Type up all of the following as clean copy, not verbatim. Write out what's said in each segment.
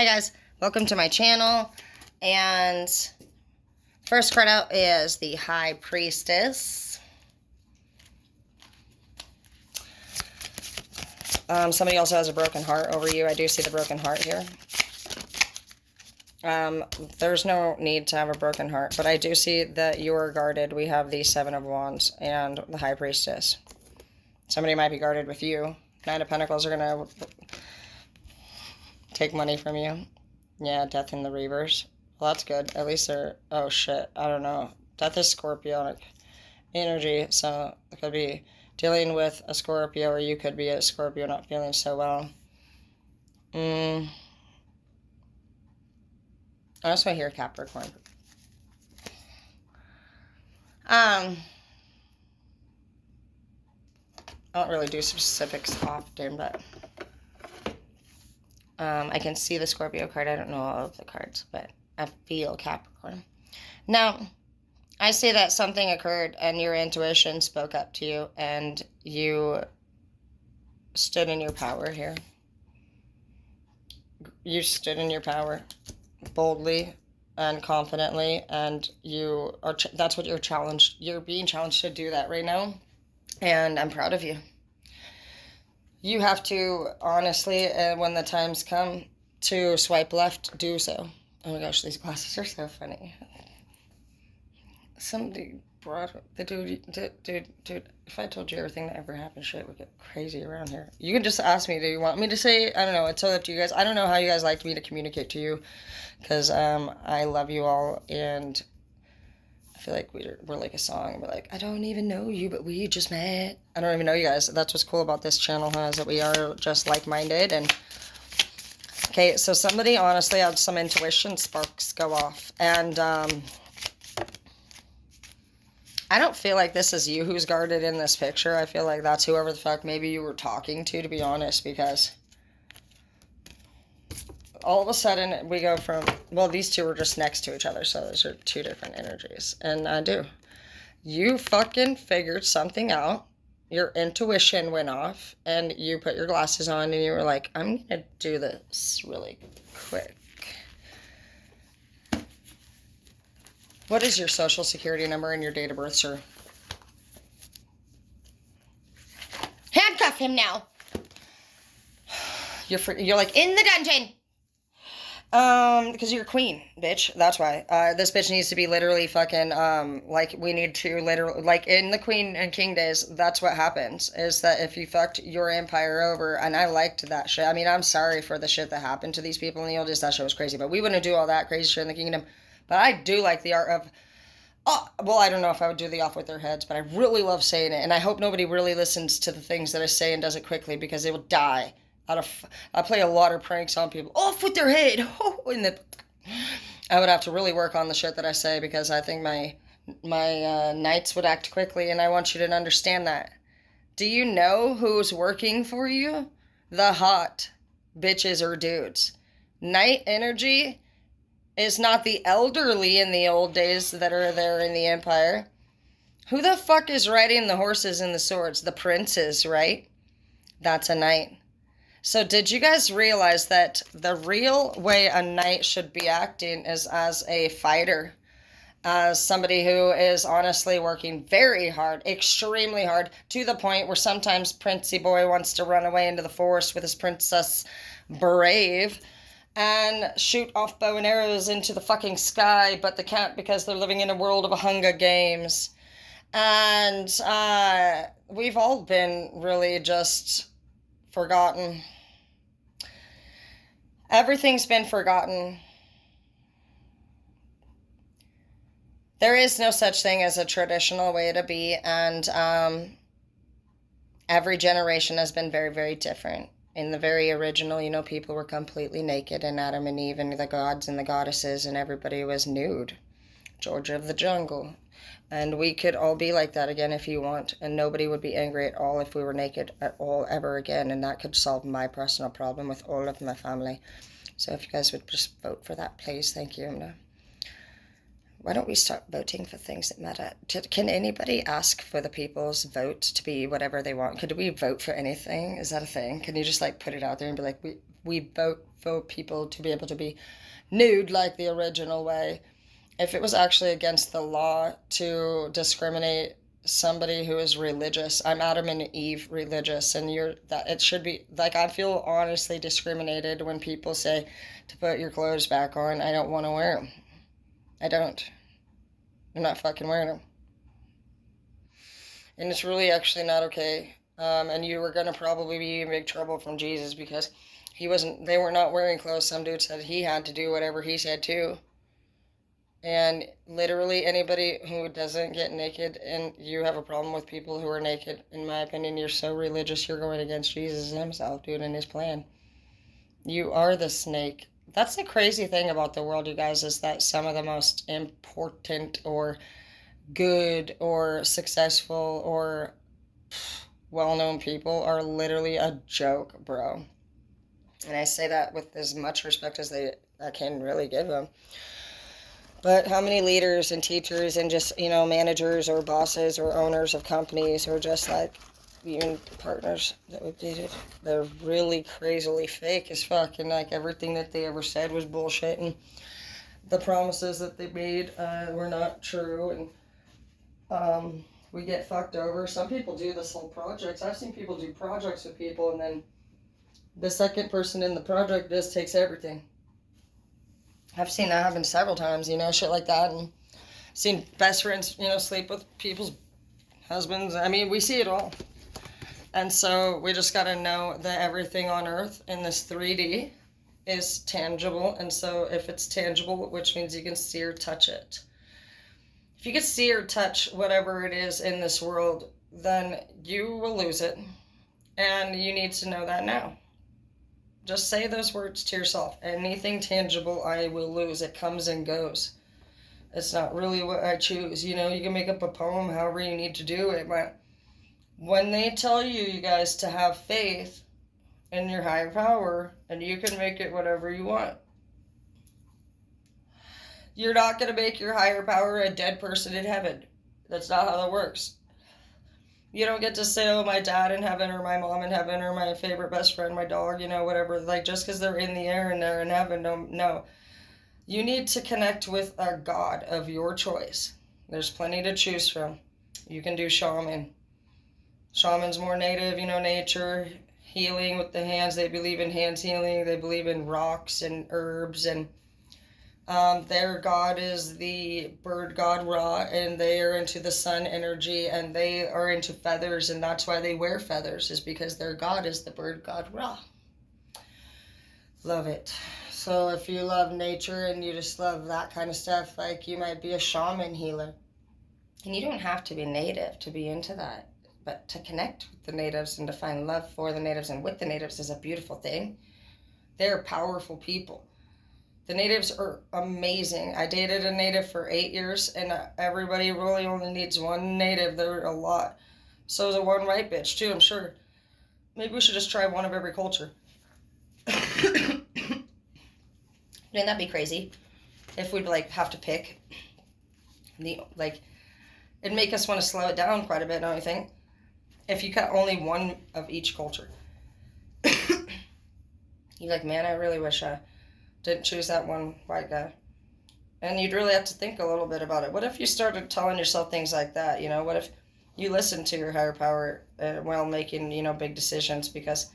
Hi guys, welcome to my channel, and first card out is the High Priestess. Somebody also has a broken heart over you. I do see the broken heart here. There's no need to have a broken heart, but I do see that you are guarded. We have the Seven of Wands and the High Priestess. Somebody might be guarded with you. Nine of Pentacles are going to take money from you. Yeah, Death in the Reavers. Well, that's good. At least they're... Oh, shit. I don't know. Death is Scorpionic energy, so it could be dealing with a Scorpio, or you could be a Scorpio not feeling so well. I also hear Capricorn. I don't really do specifics often, but I can see the Scorpio card. I don't know all of the cards, but I feel Capricorn. Now, I see that something occurred and your intuition spoke up to you and you stood in your power here. You stood in your power boldly and confidently, and you are that's what you're challenged. You're being challenged to do that right now, and I'm proud of you. You have to, honestly, when the times come to swipe left, do so. Oh my gosh, these glasses are so funny. Somebody brought the dude, if I told you everything that ever happened, shit would get crazy around here. You can just ask me, do you want me to say? I don't know, it's all up to you guys. I don't know how you guys like me to communicate to you, because I love you all, and I feel like we're like a song. We're like, I don't even know you, but we just met. I don't even know you guys. That's what's cool about this channel, is that we are just like-minded. And okay, so somebody honestly had some intuition sparks go off, and I don't feel like this is you who's guarded in this picture. I feel like that's whoever the fuck maybe you were talking to be honest, because all of a sudden we go from, well, these two were just next to each other, so those are two different energies. And you fucking figured something out. Your intuition went off, and you put your glasses on, and you were like, I'm gonna do this really quick. What is your social security number and your date of birth, sir? Handcuff him now. You're like, in the dungeon. Because you're a queen, bitch. That's why. This bitch needs to be literally fucking, like, we need to literally, like, in the Queen and King days, that's what happens, is that if you fucked your empire over, and I liked that shit. I mean, I'm sorry for the shit that happened to these people in the old days. That shit was crazy, but we wouldn't do all that crazy shit in the kingdom. But I do like the art of, oh, well, I don't know if I would do the off with their heads, but I really love saying it, and I hope nobody really listens to the things that I say and does it quickly, because they will die. I play a lot of pranks on people. Off with their head! I would have to really work on the shit that I say, because I think my knights would act quickly, and I want you to understand that. Do you know who's working for you? The hot bitches or dudes. Knight energy is not the elderly in the old days that are there in the empire. Who the fuck is riding the horses and the swords? The princes, right? That's a knight. So did you guys realize that the real way a knight should be acting is as a fighter? As somebody who is honestly working very hard, extremely hard, to the point where sometimes Princey Boy wants to run away into the forest with his Princess Brave and shoot off bow and arrows into the fucking sky, but they can't because they're living in a world of Hunger Games. And we've all been really just forgotten. Everything's been forgotten. There is no such thing as a traditional way to be, and every generation has been very, very different. In the very original, people were completely naked, and Adam and Eve and the gods and the goddesses and everybody was nude. Georgia of the jungle. And we could all be like that again if you want, and nobody would be angry at all if we were naked at all ever again, and that could solve my personal problem with all of my family. So if you guys would just vote for that, please. Thank you. Why don't we start voting for things that matter? Can anybody ask for the people's vote to be whatever they want? Could we vote for anything? Is that a thing? Can you just like put it out there and be like, we we vote people to be able to be nude like the original way, if it was actually against the law to discriminate somebody who is religious, I'm Adam and Eve religious, and you're that, it should be like, I feel honestly discriminated when people say to put your clothes back on. I don't want to wear them. I don't. I'm not fucking wearing them. And it's really actually not okay. And you were gonna probably be in big trouble from Jesus, because they were not wearing clothes. Some dude said he had to do whatever he said too. And literally anybody who doesn't get naked, and you have a problem with people who are naked, in my opinion, you're so religious, you're going against Jesus himself, dude, and his plan. You are the snake. That's the crazy thing about the world, you guys, is that some of the most important or good or successful or well-known people are literally a joke, bro. And I say that with as much respect as I can really give them. But how many leaders and teachers and just, managers or bosses or owners of companies, or just like even partners that we've dated, they're really crazily fake as fuck, and like everything that they ever said was bullshit, and the promises that they made were not true, and we get fucked over. Some people do this whole projects. I've seen people do projects with people, and then the second person in the project just takes everything. I've seen that happen several times, shit like that. And seen best friends, sleep with people's husbands. I mean, we see it all. And so we just got to know that everything on earth in this 3D is tangible. And so if it's tangible, which means you can see or touch it. If you can see or touch whatever it is in this world, then you will lose it. And you need to know that now. Just say those words to yourself. Anything tangible, I will lose. It comes and goes. It's not really what I choose. You can make up a poem however you need to do it. But when they tell you guys, to have faith in your higher power, and you can make it whatever you want. You're not going to make your higher power a dead person in heaven. That's not how that works. You don't get to say, oh, my dad in heaven, or my mom in heaven, or my favorite best friend, my dog, whatever. Like, just because they're in the air and they're in heaven, no. You need to connect with a God of your choice. There's plenty to choose from. You can do shaman. Shaman's more native, nature, healing with the hands. They believe in hands healing. They believe in rocks and herbs, and their god is the bird god Ra, and they are into the sun energy, and they are into feathers, and that's why they wear feathers, is because their god is the bird god Ra. Love it. So if you love nature and you just love that kind of stuff, like, you might be a shaman healer. And you don't have to be native to be into that, but to connect with the natives and to find love for the natives and with the natives is a beautiful thing. They're powerful people. The natives are amazing. I dated a native for 8 years, and everybody really only needs one native. They're a lot. So is a one white bitch, too, I'm sure. Maybe we should just try one of every culture. Wouldn't that be crazy? If we'd, have to pick. It'd make us want to slow it down quite a bit, don't you think? If you cut only one of each culture. You're like, man, I really wish I didn't choose that one white guy. And you'd really have to think a little bit about it. What if you started telling yourself things like that? What if you listened to your higher power while making, big decisions? Because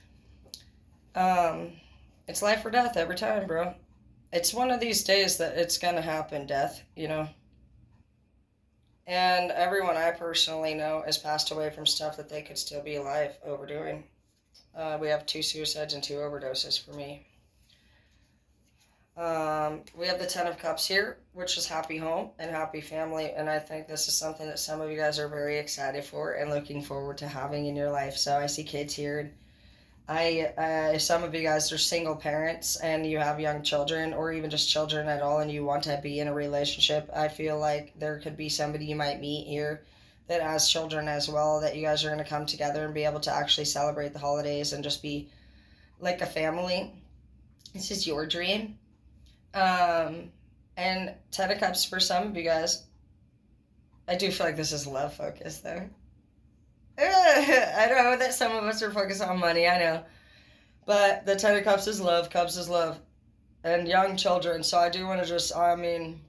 it's life or death every time, bro. It's one of these days that it's going to happen, death, And everyone I personally know has passed away from stuff that they could still be alive overdoing. We have 2 suicides and 2 overdoses for me. We have the 10 of Cups here, which is happy home and happy family, and I think this is something that some of you guys are very excited for and looking forward to having in your life. So I see kids here, and some of you guys are single parents and you have young children, or even just children at all, and you want to be in a relationship. I feel like there could be somebody you might meet here that has children as well, that you guys are going to come together and be able to actually celebrate the holidays and just be like a family. This is your dream. And 10 of Cups for some of you guys. I do feel like this is love focused though. I know that some of us are focused on money, I know. But the Ten of Cups is love. Cups is love. And young children. So I do want to just, I mean,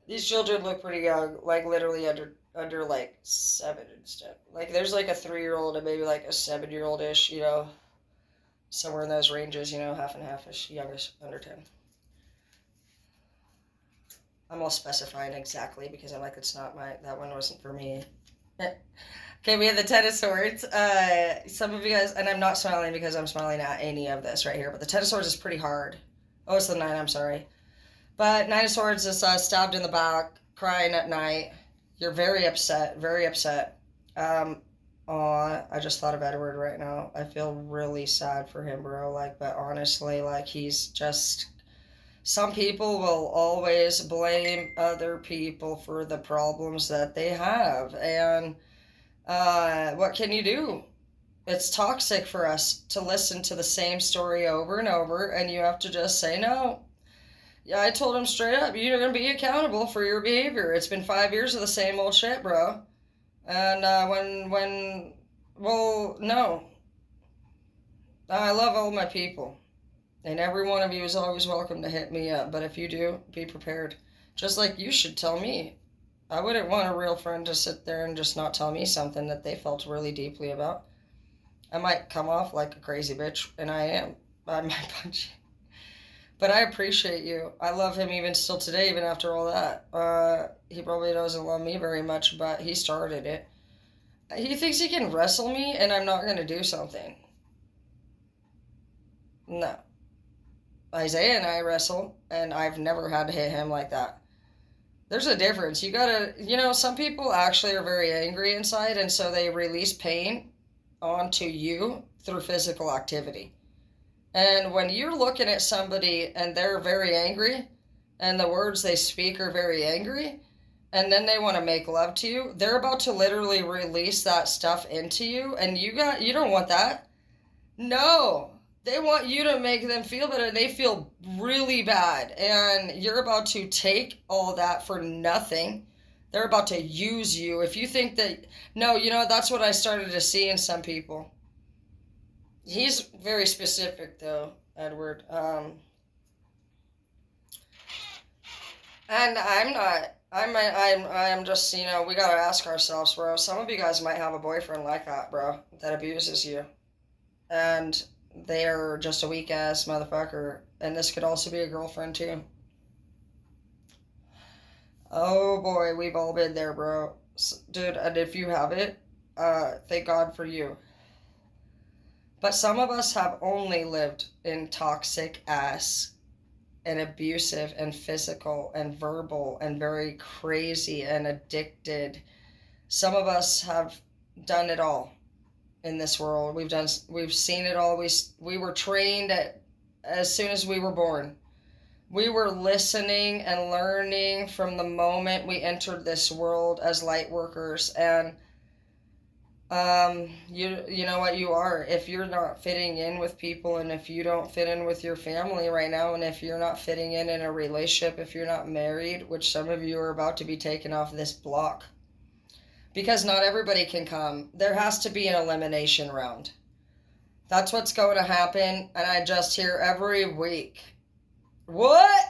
these children look pretty young. Like, literally under like 7 and stuff. Like, there's like a 3-year-old and maybe like a 7-year-old-ish, you know. Somewhere in those ranges, you know, half and half-ish. Youngest, under 10. I'm all specifying exactly because I'm like, it's not that one wasn't for me. Okay, we have the Ten of Swords. Some of you guys, and I'm not smiling because I'm smiling at any of this right here, but the Ten of Swords is pretty hard. Oh, it's the 9, I'm sorry. But Nine of Swords is stabbed in the back, crying at night. You're very upset, very upset. I just thought of Edward right now. I feel really sad for him, bro. Like, but honestly, like, he's just... Some people will always blame other people for the problems that they have. And what can you do? It's toxic for us to listen to the same story over and over, and you have to just say no. Yeah, I told him straight up, you're going to be accountable for your behavior. It's been 5 years of the same old shit, bro. And well, no. I love all my people. And every one of you is always welcome to hit me up. But if you do, be prepared. Just like you should tell me. I wouldn't want a real friend to sit there and just not tell me something that they felt really deeply about. I might come off like a crazy bitch, and I am. I might punch you. But I appreciate you. I love him even still today, even after all that. He probably doesn't love me very much, but he started it. He thinks he can wrestle me, and I'm not going to do something. No. Isaiah and I wrestle, and I've never had to hit him like that. There's a difference. You gotta, some people actually are very angry inside, and so they release pain onto you through physical activity. And when you're looking at somebody and they're very angry, and the words they speak are very angry, and then they want to make love to you, they're about to literally release that stuff into you, and you don't want that. No. They want you to make them feel better. They feel really bad. And you're about to take all that for nothing. They're about to use you. If you think that... No, that's what I started to see in some people. He's very specific, though, Edward. And I'm not... I'm just, we gotta ask ourselves, bro. Some of you guys might have a boyfriend like that, bro, that abuses you. And... they're just a weak ass motherfucker, and this could also be a girlfriend too. Oh boy, we've all been there, bro. Dude, and if you have it, thank God for you. But some of us have only lived in toxic ass and abusive and physical and verbal and very crazy and addicted. Some of us have done it all. In this world, we've seen it all. We were trained as soon as we were born. We were listening and learning from the moment we entered this world as light workers. And you know what you are. If you're not fitting in with people, and if you don't fit in with your family right now, and if you're not fitting in a relationship, if you're not married, which some of you are about to be taken off this block. Because not everybody can come. There has to be an elimination round. That's what's going to happen, and I just hear every week. What?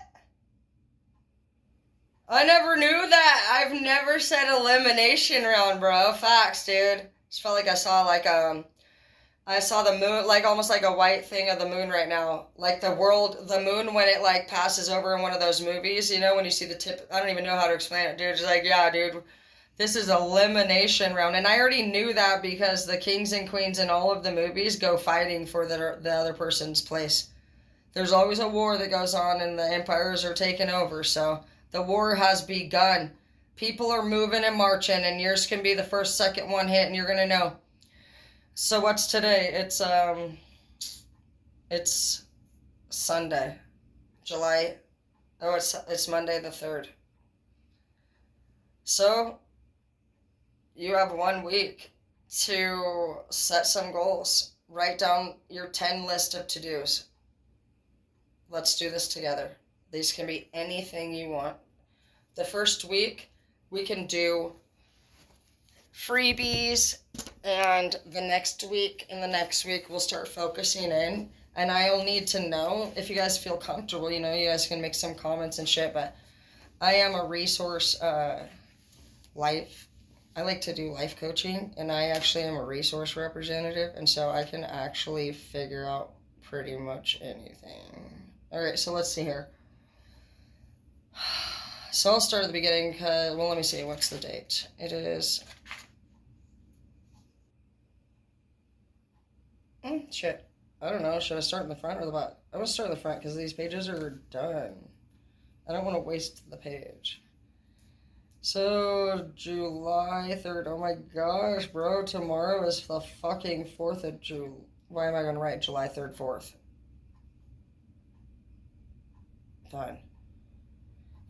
I never knew that. I've never said elimination round, bro. Facts, dude. Just felt like I saw I saw the moon, like almost like a white thing of the moon right now. Like the moon when it like passes over in one of those movies, when you see the tip. I don't even know how to explain it, dude. It's like, yeah, dude. This is elimination round. And I already knew that because the kings and queens in all of the movies go fighting for the other person's place. There's always a war that goes on and the empires are taken over. So the war has begun. People are moving and marching, and yours can be the first, second one hit, and you're going to know. So what's today? It's Sunday. It's Monday the 3rd. So... you have 1 week to set some goals. Write down your 10 list of to-dos. Let's do this together. These can be anything you want. The first week, we can do freebies, and the next week we'll start focusing in. And I'll need to know if you guys feel comfortable. You guys can make some comments and shit, but I am a resource life. I like to do life coaching, and I actually am a resource representative, and so I can actually figure out pretty much anything. All right, so let's see here. So I'll start at the beginning because, well, let me see. What's the date? It is. Shit. I don't know. Should I start in the front or the back? I'm going to start in the front because these pages are done. I don't want to waste the page. So, July 3rd. Oh my gosh, bro. Tomorrow is the fucking 4th of July. Why am I going to write July 3rd, 4th? Fine.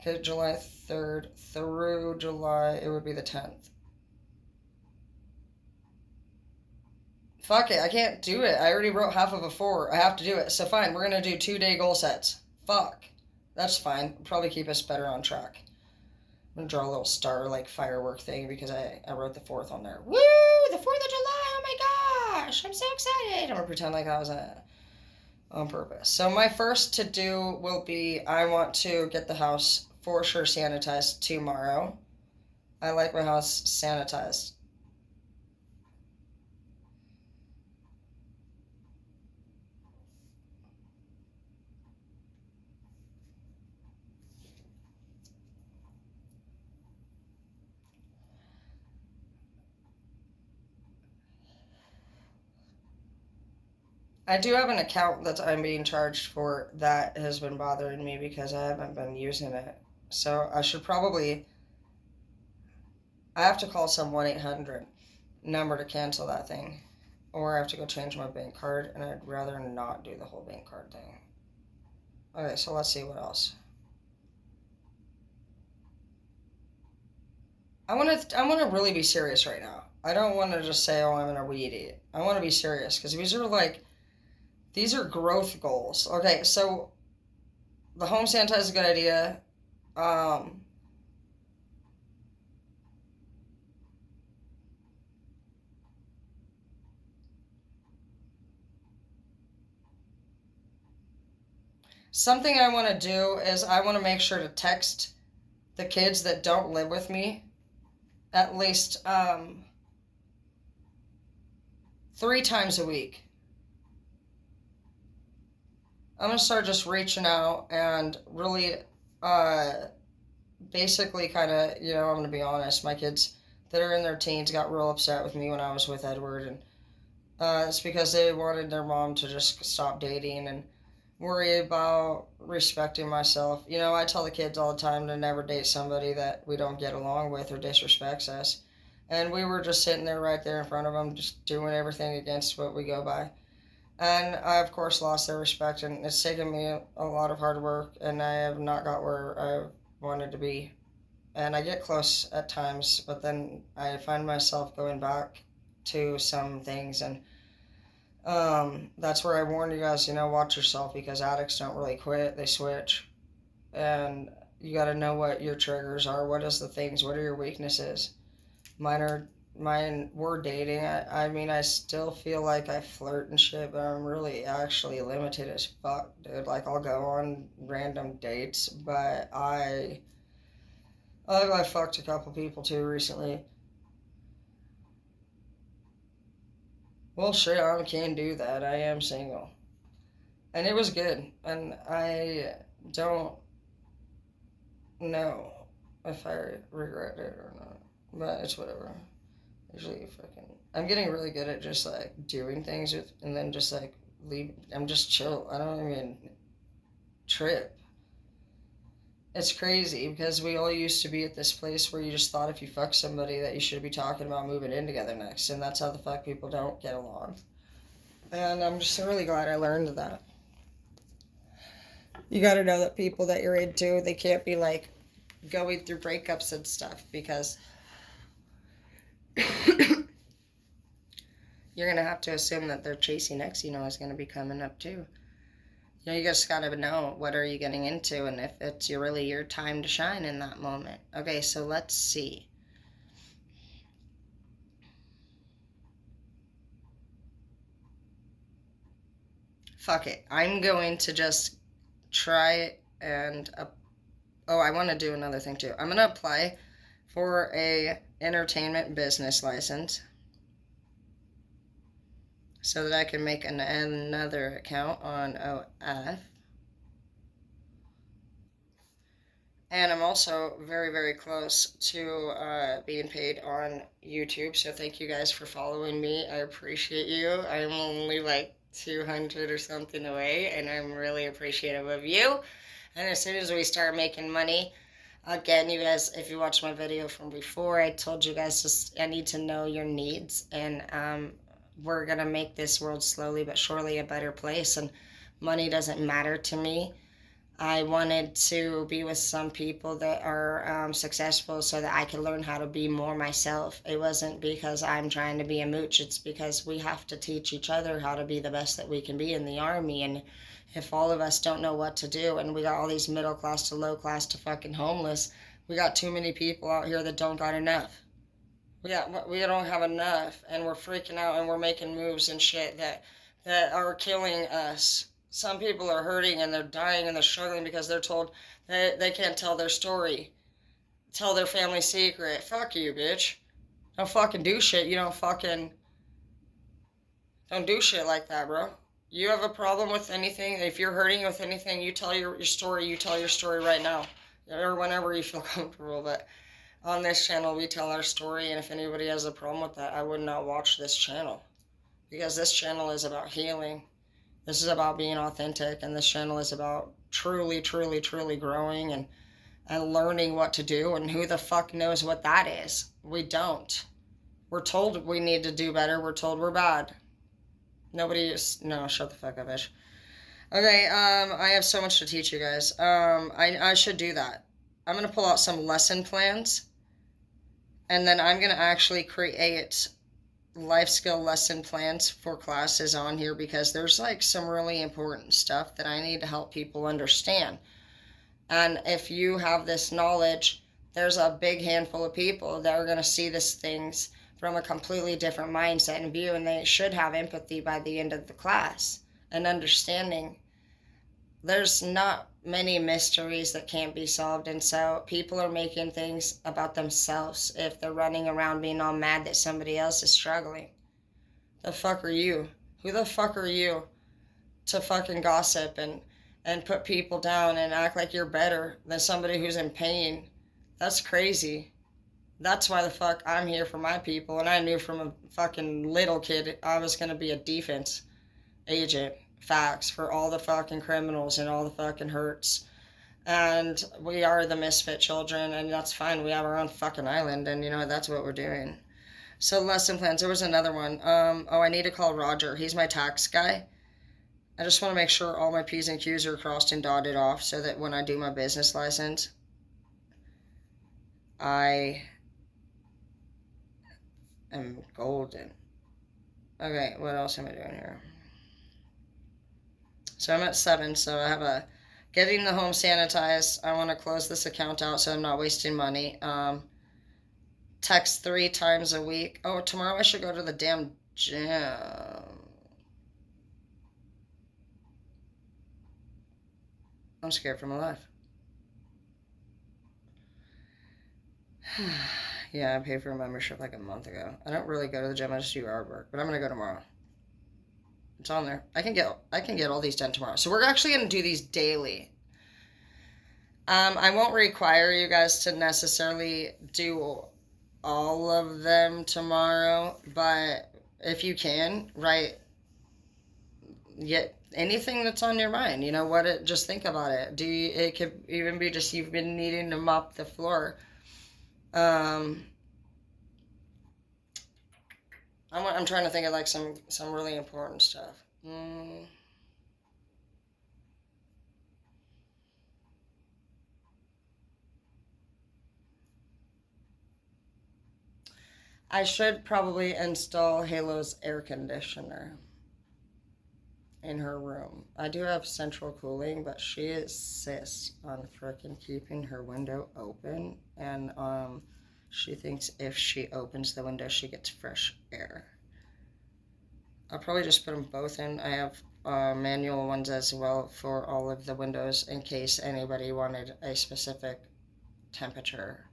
Okay, July 3rd through July, it would be the 10th. Fuck it, I can't do it. I already wrote half of a 4. I have to do it. So fine, we're going to do 2-day goal sets. Fuck. That's fine. Probably keep us better on track. I'm going to draw a little star, like, firework thing because I wrote the 4th on there. Woo! The 4th of July! Oh my gosh! I'm so excited! I'm going to pretend like that was on purpose. So my first to do will be I want to get the house for sure sanitized tomorrow. I like my house sanitized. I do have an account that I'm being charged for that has been bothering me because I haven't been using it. So I should probably, I have to call some 1-800 number to cancel that thing. Or I have to go change my bank card, and I'd rather not do the whole bank card thing. Okay, so let's see what else. I want to really be serious right now. I don't want to just say, oh, I'm gonna weed eat. I want to be serious because these are growth goals. Okay, so the home sanitize is a good idea. Something I want to do is I want to make sure to text the kids that don't live with me at least 3 times a week. I'm going to start just reaching out and really basically kind of, I'm going to be honest, my kids that are in their teens got real upset with me when I was with Edward, and it's because they wanted their mom to just stop dating and worry about respecting myself. I tell the kids all the time to never date somebody that we don't get along with or disrespects us. And we were just sitting there right there in front of them, just doing everything against what we go by. And I, of course, lost their respect, and it's taken me a lot of hard work, and I have not got where I wanted to be. And I get close at times, but then I find myself going back to some things, and that's where I warned you guys, watch yourself because addicts don't really quit, they switch. And you got to know what your triggers are, what is the things, what are your weaknesses. Mine were dating. I mean, I still feel like I flirt and shit, but I'm really actually limited as fuck, dude. Like, I'll go on random dates, but I fucked a couple people too recently. Well, shit, I can do that. I am single. And it was good. And I don't know if I regret it or not. But it's whatever. Usually I'm getting really good at just like doing things with, and then just like leave. I'm just chill. I don't even trip. It's crazy because we all used to be at this place where you just thought if you fuck somebody that you should be talking about moving in together next, and that's how the fuck people don't get along. And I'm just really glad I learned that. You gotta know that people that you're into, they can't be like going through breakups and stuff because you're gonna have to assume that their chasing ex, is gonna be coming up too. You just gotta know what are you getting into and if it's really your time to shine in that moment. Okay, so let's see. fuck it. I'm going to just try and oh, I want to do another thing too. I'm going to apply for a entertainment business license so that I can make another account on OF. And I'm also very, very close to being paid on YouTube. So thank you guys for following me. I appreciate you. I'm only like 200 or something away, and I'm really appreciative of you. And as soon as we start making money, again, you guys, if you watched my video from before, I told you guys just I need to know your needs, and we're gonna make this world slowly but surely a better place. And money doesn't matter to me. I wanted to be with some people that are successful so that I could learn how to be more myself. It wasn't because I'm trying to be a mooch. It's because we have to teach each other how to be the best that we can be in the army. And if all of us don't know what to do, and we got all these middle class to low class to fucking homeless, we got too many people out here that don't got enough. We don't have enough, and we're freaking out, and we're making moves and shit that are killing us. Some people are hurting and they're dying and they're struggling because they're told that they can't tell their story, tell their family secret. Fuck you, bitch. Don't fucking do shit. You don't do shit like that, bro. You have a problem with anything, if you're hurting with anything, you tell your story. You tell your story right now, or whenever you feel comfortable. But on this channel, we tell our story, and if anybody has a problem with that, I would not watch this channel, because this channel is about healing. This is about being authentic, and this channel is about truly, truly, truly growing and learning what to do, and who the fuck knows what that is? We don't. We're told we need to do better. We're told we're bad. Nobody is... No, shut the fuck up, bitch. Okay, I have so much to teach you guys. I should do that. I'm going to pull out some lesson plans, and then I'm going to actually create life skill lesson plans for classes on here, because there's like some really important stuff that I need to help people understand. And if you have this knowledge, there's a big handful of people that are going to see these things from a completely different mindset and view, and they should have empathy by the end of the class and understanding. There's not many mysteries that can't be solved, and so people are making things about themselves if they're running around being all mad that somebody else is struggling. The fuck are you? Who the fuck are you to fucking gossip and put people down and act like you're better than somebody who's in pain? That's crazy. That's why the fuck I'm here for my people, and I knew from a fucking little kid I was gonna be a defense agent. Facts, for all the fucking criminals and all the fucking hurts. And we are the misfit children, and that's fine. We have our own fucking island, and you know, that's what we're doing. So lesson plans, there was another one. Oh, I need to call Roger. He's my tax guy. I just want to make sure all my P's and Q's are crossed and dotted off, so that when I do my business license, I am golden. Okay, what else am I doing here? So I'm at 7, so I have a getting the home sanitized. I want to close this account out so I'm not wasting money. Text 3 times a week. Oh, tomorrow I should go to the damn gym. I'm scared for my life. Yeah, I paid for a membership like a month ago. I don't really go to the gym. I just do yard work, but I'm gonna go tomorrow. It's on there. I can get all these done tomorrow. So we're actually going to do these daily. I won't require you guys to necessarily do all of them tomorrow, but if you can, write anything that's on your mind. You know what? Just think about it. It could even be just you've been needing to mop the floor. I'm trying to think of like some really important stuff. I should probably install Halo's air conditioner in her room. I do have central cooling, but she insists on frickin' keeping her window open, and she thinks if she opens the window, she gets fresh air. I'll probably just put them both in. I have manual ones as well for all of the windows in case anybody wanted a specific temperature.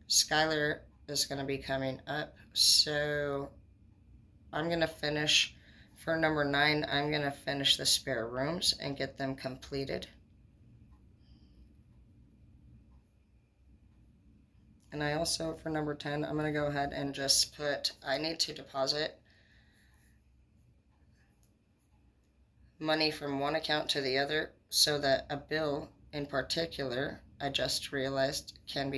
Skylar is going to be coming up, so I'm going to finish for number 9. I'm going to finish the spare rooms and get them completed. And I also, for number 10, I'm going to go ahead and just put, I need to deposit money from one account to the other so that a bill in particular, I just realized, can be